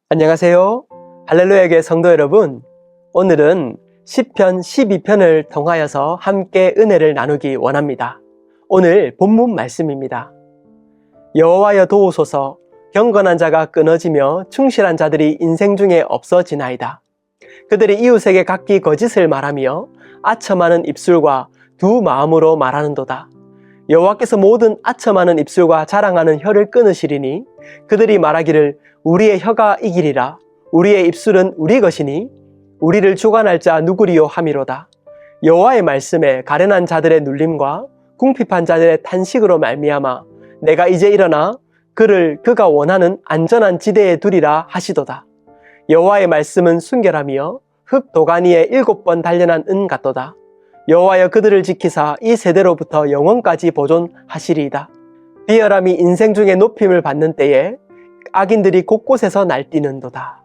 안녕하세요. 할렐루야 교회 성도 여러분, 오늘은 시편 12편을 통하여서 함께 은혜를 나누기 원합니다. 오늘 본문 말씀입니다. 여호와여 도우소서, 경건한 자가 끊어지며 충실한 자들이 인생 중에 없어지나이다. 그들이 이웃에게 각기 거짓을 말하며 아첨하는 입술과 두 마음으로 말하는도다. 여호와께서 모든 아첨하는 입술과 자랑하는 혀를 끊으시리니 그들이 말하기를 우리의 혀가 이기리라. 우리의 입술은 우리 것이니 우리를 주관할 자 누구리요 함이로다. 여호와의 말씀에 가련한 자들의 눌림과 궁핍한 자들의 탄식으로 말미암아 내가 이제 일어나 그를 그가 원하는 안전한 지대에 두리라 하시도다. 여호와의 말씀은 순결하며 흙 도가니에 7번 단련한 은 같도다. 여호와여 그들을 지키사 이 세대로부터 영원까지 보존하시리이다. 비열함이 인생 중에 높임을 받는 때에 악인들이 곳곳에서 날뛰는도다.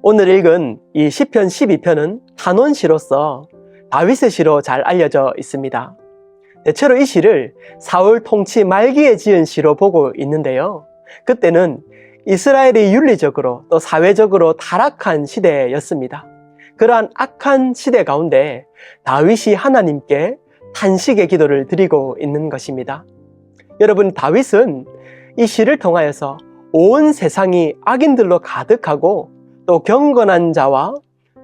오늘 읽은 이 시편 12편은 탄원시로서 다윗의 시로 잘 알려져 있습니다. 대체로 이 시를 사울 통치 말기에 지은 시로 보고 있는데요. 그때는 이스라엘이 윤리적으로 또 사회적으로 타락한 시대였습니다. 그러한 악한 시대 가운데 다윗이 하나님께 탄식의 기도를 드리고 있는 것입니다. 여러분, 다윗은 이 시를 통하여서 온 세상이 악인들로 가득하고 또 경건한 자와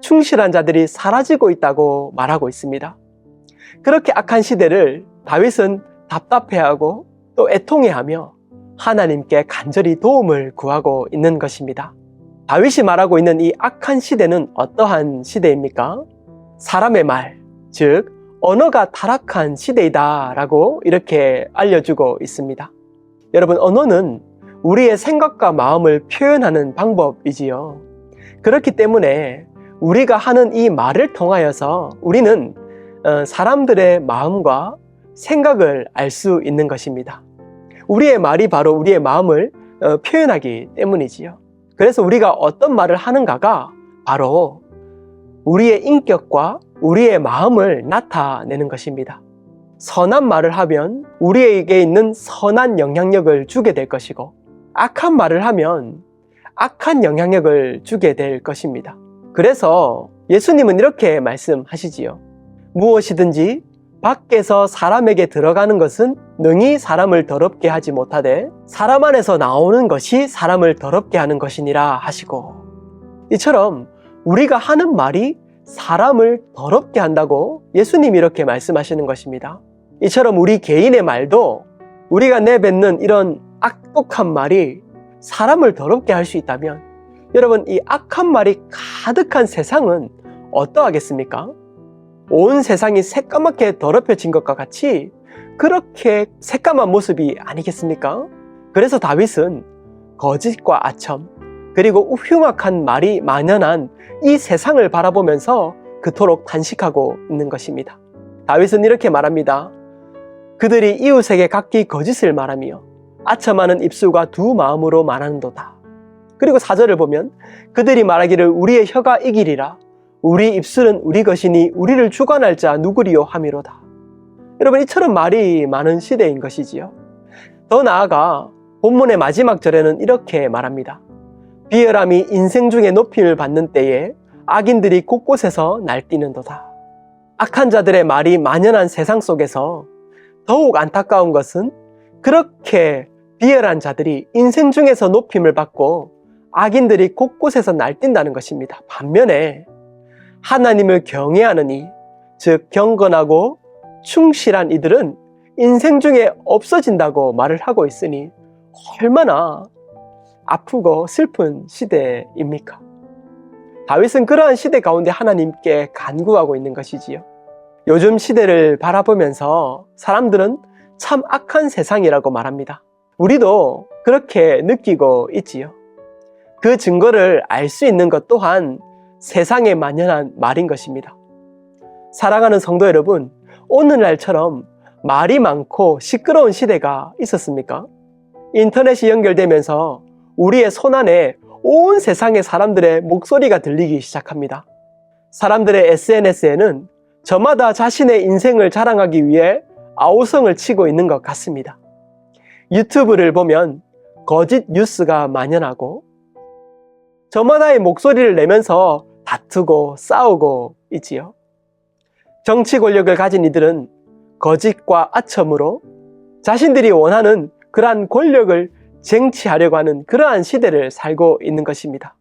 충실한 자들이 사라지고 있다고 말하고 있습니다. 그렇게 악한 시대를 다윗은 답답해하고 또 애통해하며 하나님께 간절히 도움을 구하고 있는 것입니다. 다윗이 말하고 있는 이 악한 시대는 어떠한 시대입니까? 사람의 말, 즉 언어가 타락한 시대이다라고 이렇게 알려주고 있습니다. 여러분, 언어는 우리의 생각과 마음을 표현하는 방법이지요. 그렇기 때문에 우리가 하는 이 말을 통하여서 우리는 사람들의 마음과 생각을 알 수 있는 것입니다. 우리의 말이 바로 우리의 마음을 표현하기 때문이지요. 그래서 우리가 어떤 말을 하는가가 바로 우리의 인격과 우리의 마음을 나타내는 것입니다. 선한 말을 하면 우리에게 있는 선한 영향력을 주게 될 것이고, 악한 말을 하면 악한 영향력을 주게 될 것입니다. 그래서 예수님은 이렇게 말씀하시지요. 무엇이든지 밖에서 사람에게 들어가는 것은 능히 사람을 더럽게 하지 못하되 사람 안에서 나오는 것이 사람을 더럽게 하는 것이니라 하시고, 이처럼 우리가 하는 말이 사람을 더럽게 한다고 예수님이 이렇게 말씀하시는 것입니다. 이처럼 우리 개인의 말도 우리가 내뱉는 이런 악독한 말이 사람을 더럽게 할 수 있다면, 여러분, 이 악한 말이 가득한 세상은 어떠하겠습니까? 온 세상이 새까맣게 더럽혀진 것과 같이 그렇게 새까만 모습이 아니겠습니까? 그래서 다윗은 거짓과 아첨, 그리고 흉악한 말이 만연한 이 세상을 바라보면서 그토록 탄식하고 있는 것입니다. 다윗은 이렇게 말합니다. 그들이 이웃에게 각기 거짓을 말하며 아첨하는 입술과 두 마음으로 말하는도다. 그리고 4절을 보면 그들이 말하기를 우리의 혀가 이기리라. 우리 입술은 우리 것이니 우리를 주관할 자 누구리요 함이로다. 여러분, 이처럼 말이 많은 시대인 것이지요. 더 나아가 본문의 마지막 절에는 이렇게 말합니다. 비열함이 인생 중에 높임을 받는 때에 악인들이 곳곳에서 날뛰는도다. 악한 자들의 말이 만연한 세상 속에서 더욱 안타까운 것은 그렇게 비열한 자들이 인생 중에서 높임을 받고 악인들이 곳곳에서 날뛴다는 것입니다. 반면에 하나님을 경외하는 이, 즉 경건하고 충실한 이들은 인생 중에 없어진다고 말을 하고 있으니 얼마나 아프고 슬픈 시대입니까? 다윗은 그러한 시대 가운데 하나님께 간구하고 있는 것이지요. 요즘 시대를 바라보면서 사람들은 참 악한 세상이라고 말합니다. 우리도 그렇게 느끼고 있지요. 그 증거를 알 수 있는 것 또한 세상에 만연한 말인 것입니다. 사랑하는 성도 여러분, 오늘날처럼 말이 많고 시끄러운 시대가 있었습니까? 인터넷이 연결되면서 우리의 손안에 온 세상의 사람들의 목소리가 들리기 시작합니다. 사람들의 SNS에는 저마다 자신의 인생을 자랑하기 위해 아우성을 치고 있는 것 같습니다. 유튜브를 보면 거짓 뉴스가 만연하고 저마다의 목소리를 내면서 다투고 싸우고 있지요. 정치 권력을 가진 이들은 거짓과 아첨으로 자신들이 원하는 그러한 권력을 쟁취하려고 하는 그러한 시대를 살고 있는 것입니다.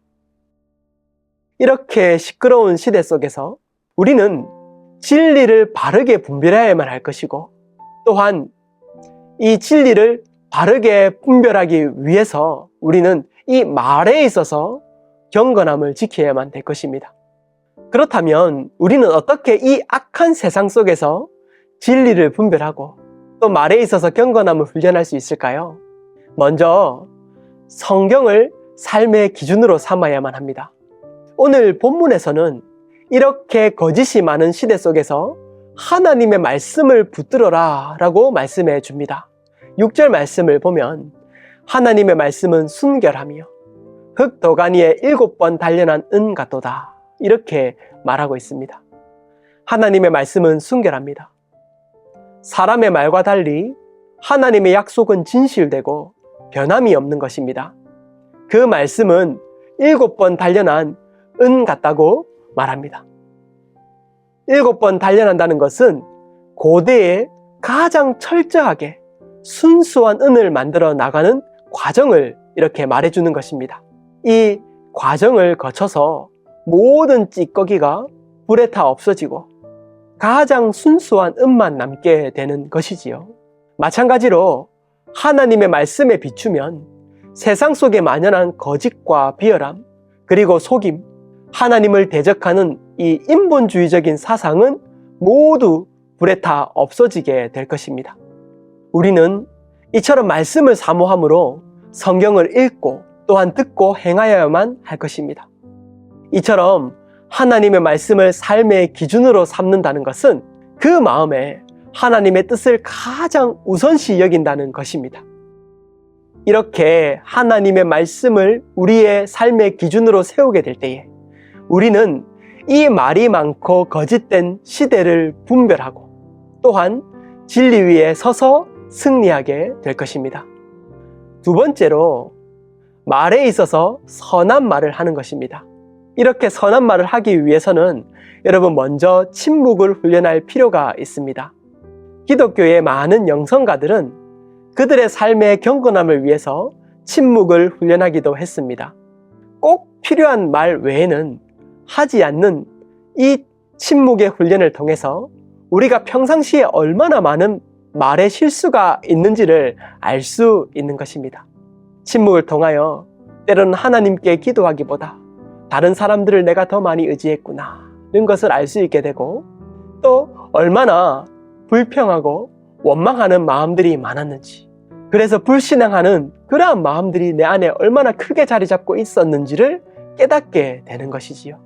이렇게 시끄러운 시대 속에서 우리는 진리를 바르게 분별해야만 할 것이고, 또한 이 진리를 바르게 분별하기 위해서 우리는 이 말에 있어서 경건함을 지켜야만 될 것입니다. 그렇다면 우리는 어떻게 이 악한 세상 속에서 진리를 분별하고 또 말에 있어서 경건함을 훈련할 수 있을까요? 먼저 성경을 삶의 기준으로 삼아야만 합니다. 오늘 본문에서는 이렇게 거짓이 많은 시대 속에서 하나님의 말씀을 붙들어라 라고 말씀해 줍니다. 6절 말씀을 보면 하나님의 말씀은 순결하며 흙 도가니에 7번 단련한 은 같도다, 이렇게 말하고 있습니다. 하나님의 말씀은 순결합니다. 사람의 말과 달리 하나님의 약속은 진실되고 변함이 없는 것입니다. 그 말씀은 7번 단련한 은 같다고 말합니다. 7번 단련한다는 것은 고대에 가장 철저하게 순수한 은을 만들어 나가는 과정을 이렇게 말해주는 것입니다. 이 과정을 거쳐서 모든 찌꺼기가 불에 타 없어지고 가장 순수한 은만 남게 되는 것이지요. 마찬가지로 하나님의 말씀에 비추면 세상 속에 만연한 거짓과 비열함, 그리고 속임, 하나님을 대적하는 이 인본주의적인 사상은 모두 불에 타 없어지게 될 것입니다. 우리는 이처럼 말씀을 사모함으로 성경을 읽고 또한 듣고 행하여야만 할 것입니다. 이처럼 하나님의 말씀을 삶의 기준으로 삼는다는 것은 그 마음에 하나님의 뜻을 가장 우선시 여긴다는 것입니다. 이렇게 하나님의 말씀을 우리의 삶의 기준으로 세우게 될 때에 우리는 이 말이 많고 거짓된 시대를 분별하고 또한 진리 위에 서서 승리하게 될 것입니다. 두 번째로 말에 있어서 선한 말을 하는 것입니다. 이렇게 선한 말을 하기 위해서는 여러분 먼저 침묵을 훈련할 필요가 있습니다. 기독교의 많은 영성가들은 그들의 삶의 경건함을 위해서 침묵을 훈련하기도 했습니다. 꼭 필요한 말 외에는 하지 않는 이 침묵의 훈련을 통해서 우리가 평상시에 얼마나 많은 말의 실수가 있는지를 알 수 있는 것입니다. 침묵을 통하여 때로는 하나님께 기도하기보다 다른 사람들을 내가 더 많이 의지했구나 이런 것을 알 수 있게 되고, 또 얼마나 불평하고 원망하는 마음들이 많았는지, 그래서 불신앙하는 그러한 마음들이 내 안에 얼마나 크게 자리 잡고 있었는지를 깨닫게 되는 것이지요.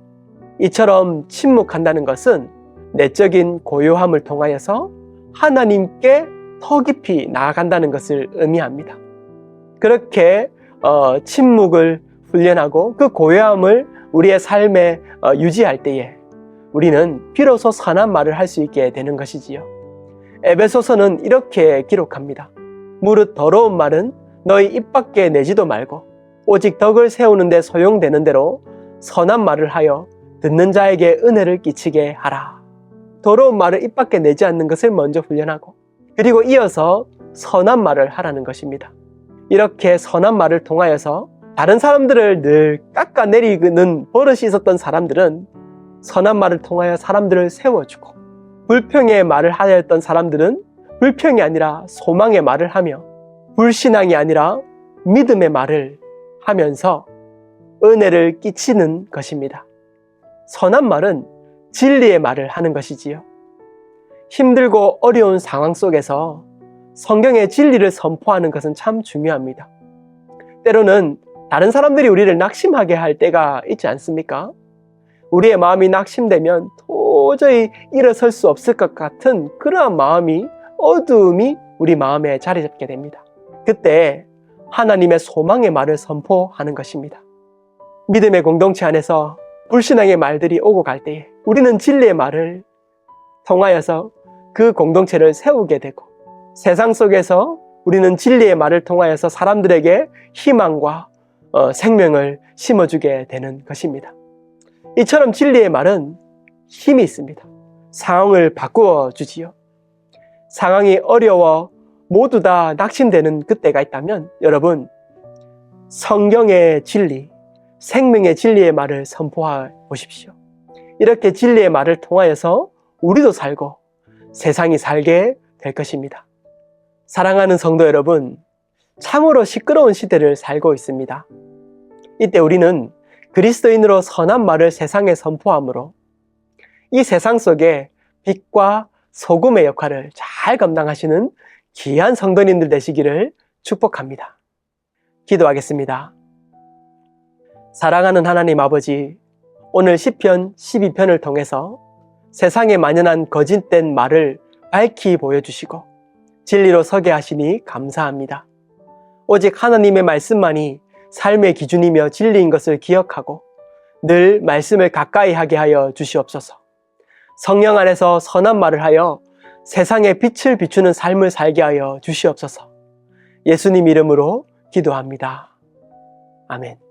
이처럼 침묵한다는 것은 내적인 고요함을 통하여서 하나님께 더 깊이 나아간다는 것을 의미합니다. 그렇게 침묵을 훈련하고 그 고요함을 우리의 삶에 유지할 때에 우리는 비로소 선한 말을 할 수 있게 되는 것이지요. 에베소서는 이렇게 기록합니다. 무릇 더러운 말은 너희 입 밖에 내지도 말고 오직 덕을 세우는 데 소용되는 대로 선한 말을 하여 듣는 자에게 은혜를 끼치게 하라. 더러운 말을 입 밖에 내지 않는 것을 먼저 훈련하고, 그리고 이어서 선한 말을 하라는 것입니다. 이렇게 선한 말을 통하여서 다른 사람들을 늘 깎아내리는 버릇이 있었던 사람들은 선한 말을 통하여 사람들을 세워주고, 불평의 말을 하였던 사람들은 불평이 아니라 소망의 말을 하며, 불신앙이 아니라 믿음의 말을 하면서 은혜를 끼치는 것입니다. 선한 말은 진리의 말을 하는 것이지요. 힘들고 어려운 상황 속에서 성경의 진리를 선포하는 것은 참 중요합니다. 때로는 다른 사람들이 우리를 낙심하게 할 때가 있지 않습니까? 우리의 마음이 낙심되면 도저히 일어설 수 없을 것 같은 그러한 마음이, 어두움이 우리 마음에 자리 잡게 됩니다. 그때 하나님의 소망의 말을 선포하는 것입니다. 믿음의 공동체 안에서 불신앙의 말들이 오고 갈 때에 우리는 진리의 말을 통하여서 그 공동체를 세우게 되고, 세상 속에서 우리는 진리의 말을 통하여서 사람들에게 희망과 생명을 심어주게 되는 것입니다. 이처럼 진리의 말은 힘이 있습니다. 상황을 바꾸어 주지요. 상황이 어려워 모두 다 낙심되는 그때가 있다면 여러분, 성경의 진리, 생명의 진리의 말을 선포해 보십시오. 이렇게 진리의 말을 통하여서 우리도 살고 세상이 살게 될 것입니다. 사랑하는 성도 여러분, 참으로 시끄러운 시대를 살고 있습니다. 이때 우리는 그리스도인으로 선한 말을 세상에 선포함으로 이 세상 속에 빛과 소금의 역할을 잘 감당하시는 귀한 성도님들 되시기를 축복합니다. 기도하겠습니다. 사랑하는 하나님 아버지, 오늘 시편 12편을 통해서 세상에 만연한 거짓된 말을 밝히 보여주시고 진리로 서게 하시니 감사합니다. 오직 하나님의 말씀만이 삶의 기준이며 진리인 것을 기억하고 늘 말씀을 가까이 하게 하여 주시옵소서. 성령 안에서 선한 말을 하여 세상에 빛을 비추는 삶을 살게 하여 주시옵소서. 예수님 이름으로 기도합니다. 아멘.